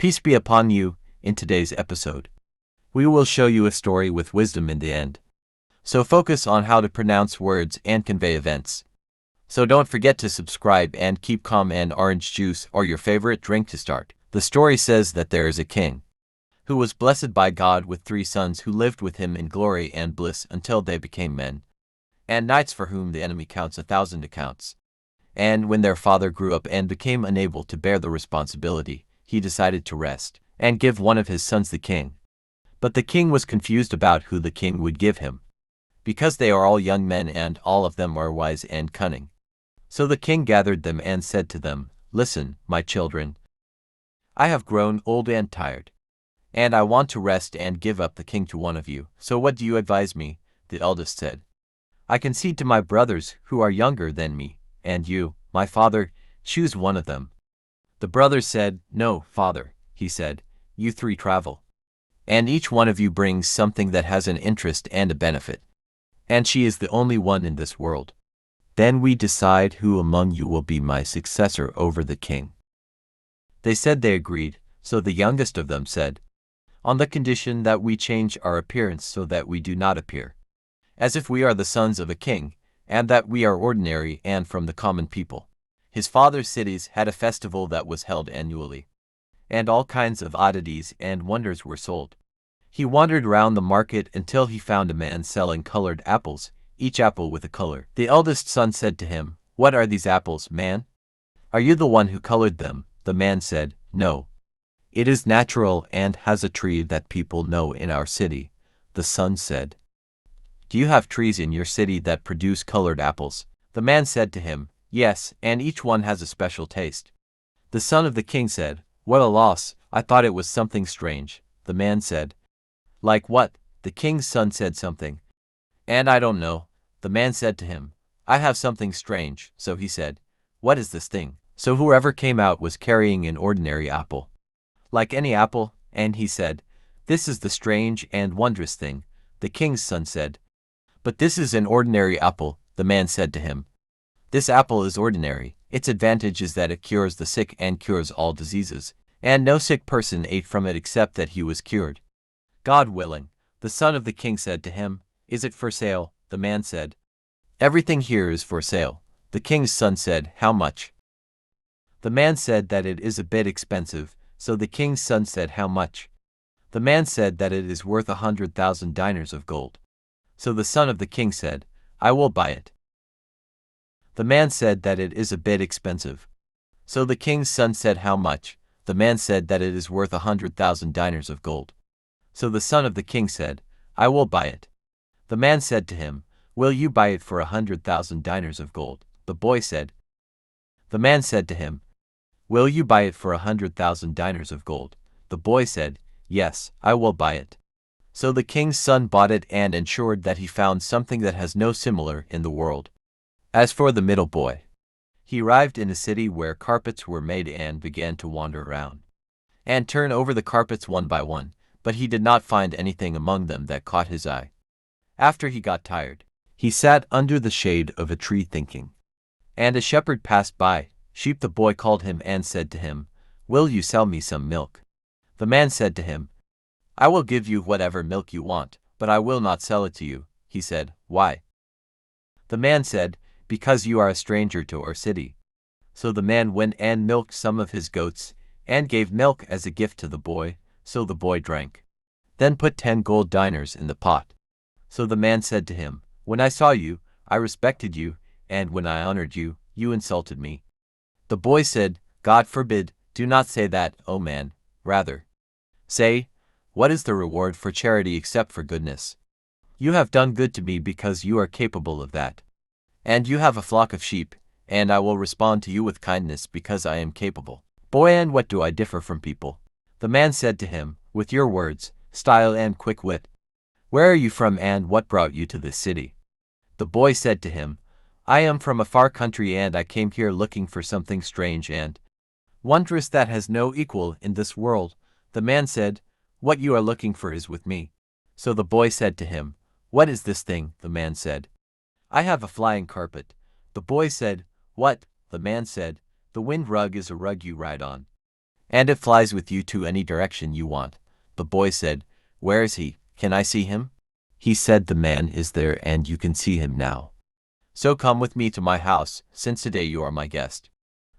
Peace be upon you. In today's episode, we will show you a story with wisdom in the end. So focus on how to pronounce words and convey events. So don't forget to subscribe and keep calm and orange juice or your favorite drink to start. The story says that there is a king who was blessed by God with 3 sons who lived with him in glory and bliss until they became men, and knights for whom the enemy counts 1,000 accounts. And when their father grew up and became unable to bear the responsibility, he decided to rest and give one of his sons the king. But the king was confused about who the king would give him, because they are all young men and all of them are wise and cunning. So the king gathered them and said to them, "Listen, my children. I have grown old and tired, and I want to rest and give up the king to one of you. So what do you advise me?" The eldest said, "I concede to my brothers who are younger than me, and you, my father, choose one of them." The brothers said, "No, father," he said, "you 3 travel, and each one of you brings something that has an interest and a benefit, and she is the only one in this world. Then we decide who among you will be my successor over the king." They said they agreed, so the youngest of them said, "On the condition that we change our appearance so that we do not appear as if we are the sons of a king, and that we are ordinary and from the common people." His father's cities had a festival that was held annually, and all kinds of oddities and wonders were sold. He wandered around the market until he found a man selling colored apples, each apple with a color. The eldest son said to him, "What are these apples, man? Are you the one who colored them?" The man said, "No. It is natural and has a tree that people know in our city." The son said, "Do you have trees in your city that produce colored apples?" The man said to him, "Yes, and each one has a special taste." The son of the king said, "What a loss, I thought it was something strange." The man said, "Like what?" The king's son said something, "And I don't know." The man said to him, "I have something strange." So he said, "What is this thing?" So whoever came out was carrying an ordinary apple, like any apple, and he said, "This is the strange and wondrous thing." The king's son said, "But this is an ordinary apple." The man said to him, "This apple is ordinary. Its advantage is that it cures the sick and cures all diseases, and no sick person ate from it except that he was cured, God willing." The son of the king said to him, "Is it for sale?" The man said, "Everything here is for sale." The king's son said, "How much?" The man said that it is a bit expensive, so the king's son said, "How much?" The man said that it is worth 100,000 dinars of gold. So the son of the king said, "I will buy it." The man said that it is a bit expensive. So the king's son said, "How much?" The man said that it is worth 100,000 dinars of gold. So the son of the king said, "I will buy it." The man said to him, "Will you buy it for 100,000 dinars of gold?" The boy said. The man said to him, "Will you buy it for 100,000 dinars of gold?" The boy said, "Yes, I will buy it." So the king's son bought it and ensured that he found something that has no similar in the world. As for the middle boy, he arrived in a city where carpets were made and began to wander around and turn over the carpets one by one, but he did not find anything among them that caught his eye. After he got tired, he sat under the shade of a tree thinking. And a shepherd passed by. "Sheep," the boy called him and said to him, "Will you sell me some milk?" The man said to him, "I will give you whatever milk you want, but I will not sell it to you." He said, "Why?" The man said, "Because you are a stranger to our city." So the man went and milked some of his goats, and gave milk as a gift to the boy, so the boy drank. Then put 10 gold dinars in the pot. So the man said to him, "When I saw you, I respected you, and when I honored you, you insulted me." The boy said, "God forbid, do not say that, O man. Rather, say, what is the reward for charity except for goodness? You have done good to me because you are capable of that. And you have a flock of sheep, and I will respond to you with kindness because I am capable." "Boy, and what do I differ from people?" The man said to him, "With your words, style and quick wit. Where are you from and what brought you to this city?" The boy said to him, "I am from a far country and I came here looking for something strange and wondrous that has no equal in this world." The man said, "What you are looking for is with me." So the boy said to him, "What is this thing?" The man said, "I have a flying carpet." The boy said, "What?" The man said, "The wind rug is a rug you ride on, and it flies with you to any direction you want. The boy said, "Where is he? Can I see him?" He said, "The man is there and you can see him now. So come with me to my house, since today you are my guest."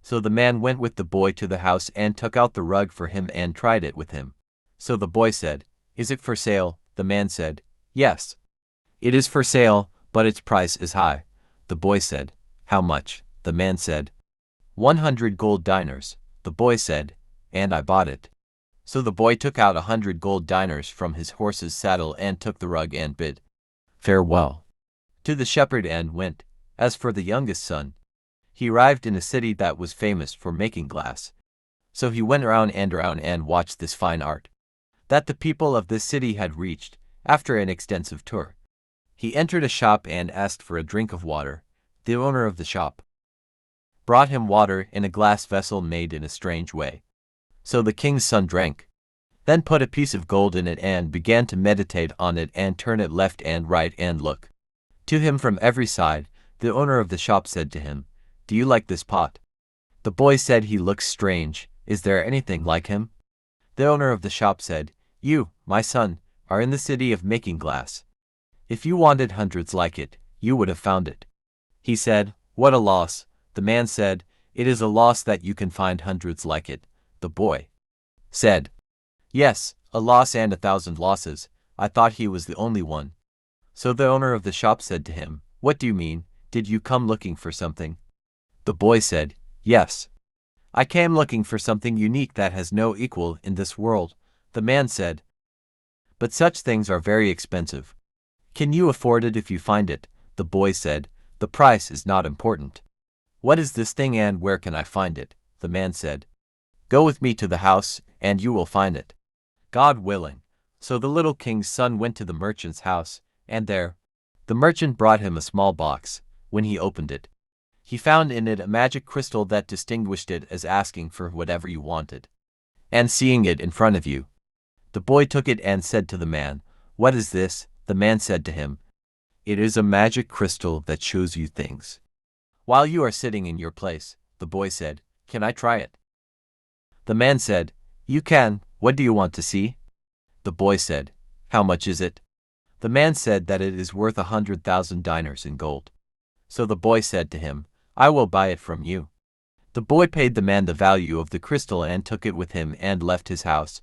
So the man went with the boy to the house and took out the rug for him and tried it with him. So the boy said, "Is it for sale?" The man said, "Yes. It is for sale, but its price is high." The boy said, "How much?" The man said, 100 gold dinars. The boy said, "And I bought it." So the boy took out 100 gold dinars from his horse's saddle and took the rug and bid farewell to the shepherd and went. As for the youngest son, he arrived in a city that was famous for making glass. So he went around and watched this fine art that the people of this city had reached after an extensive tour. He entered a shop and asked for a drink of water. The owner of the shop brought him water in a glass vessel made in a strange way. So the king's son drank, then put a piece of gold in it and began to meditate on it and turn it left and right and look to him from every side. The owner of the shop said to him, "Do you like this pot?" The boy said, "He looks strange. Is there anything like him?" The owner of the shop said, "You, my son, are in the city of making glass. If you wanted hundreds like it, you would have found it." He said, "What a loss." The man said, "It is a loss that you can find hundreds like it." The boy said, "Yes, a loss and 1,000 losses. I thought he was the only one." So the owner of the shop said to him, "What do you mean? Did you come looking for something?" The boy said, "Yes. I came looking for something unique that has no equal in this world." The man said, "But such things are very expensive. Can you afford it if you find it?" The boy said, "The price is not important. What is this thing and where can I find it?" The man said, "Go with me to the house, and you will find it, God willing." So the little king's son went to the merchant's house, and there the merchant brought him a small box. When he opened it, he found in it a magic crystal that distinguished it as asking for whatever you wanted, and seeing it in front of you. The boy took it and said to the man, "What is this?" The man said to him, "It is a magic crystal that shows you things while you are sitting in your place." The boy said, "Can I try it?" The man said, "You can. What do you want to see?" The boy said, "How much is it?" The man said that it is worth 100,000 dinars in gold. So the boy said to him, "I will buy it from you." The boy paid the man the value of the crystal and took it with him and left his house.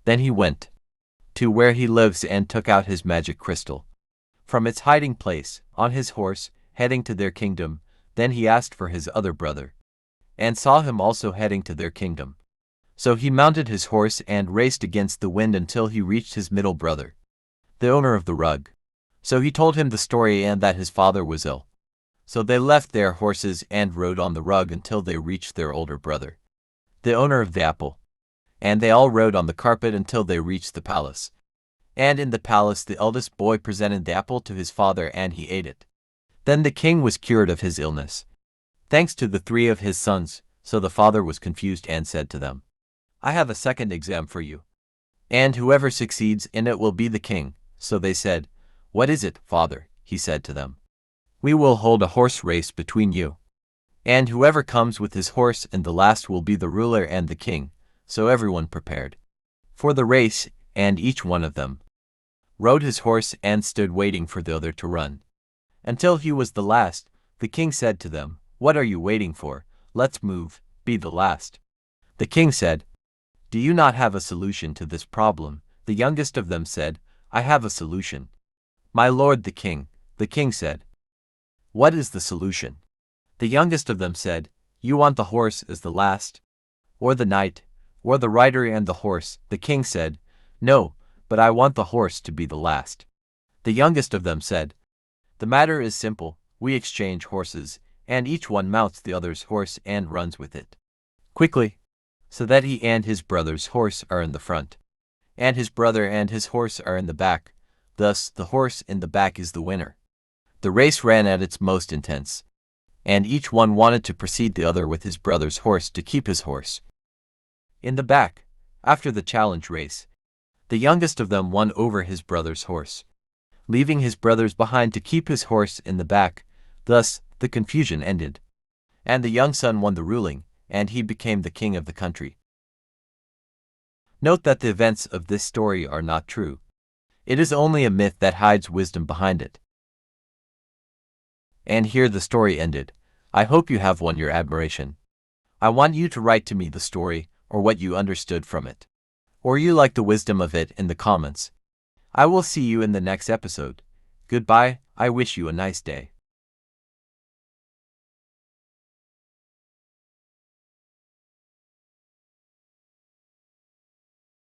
Then he went to where he lives and took out his magic crystal from its hiding place on his horse, heading to their kingdom. Then he asked for his other brother, and saw him also heading to their kingdom. So he mounted his horse and raced against the wind until he reached his middle brother, the owner of the rug. So he told him the story and that his father was ill. So they left their horses and rode on the rug until they reached their older brother, the owner of the apple. And they all rode on the carpet until they reached the palace. And in the palace the eldest boy presented the apple to his father and he ate it. Then the king was cured of his illness, thanks to the 3 of his sons. So the father was confused and said to them, "I have a second exam for you, and whoever succeeds in it will be the king." So they said, "What is it, father?" He said to them, "We will hold a horse race between you, and whoever comes with his horse in the last will be the ruler and the king." So everyone prepared for the race, and each one of them rode his horse and stood waiting for the other to run until he was the last. The king said to them, "What are you waiting for? Let's move, be the last." The king said, "Do you not have a solution to this problem?" The youngest of them said, "I have a solution, my lord the king." The king said, "What is the solution?" The youngest of them said, "You want the horse as the last, or the knight, or the rider and the horse?" The king said, "No, but I want the horse to be the last." The youngest of them said, "The matter is simple. We exchange horses, and each one mounts the other's horse and runs with it quickly, so that he and his brother's horse are in the front, and his brother and his horse are in the back. Thus the horse in the back is the winner." The race ran at its most intense, and each one wanted to precede the other with his brother's horse to keep his horse in the back. After the challenge race, the youngest of them won over his brother's horse, leaving his brothers behind to keep his horse in the back. Thus the confusion ended, and the young son won the ruling, and he became the king of the country. Note that the events of this story are not true. It is only a myth that hides wisdom behind it. And here the story ended. I hope you have won your admiration. I want you to write to me the story, or what you understood from it, or you like the wisdom of it in the comments. I will see you in the next episode. Goodbye, I wish you a nice day.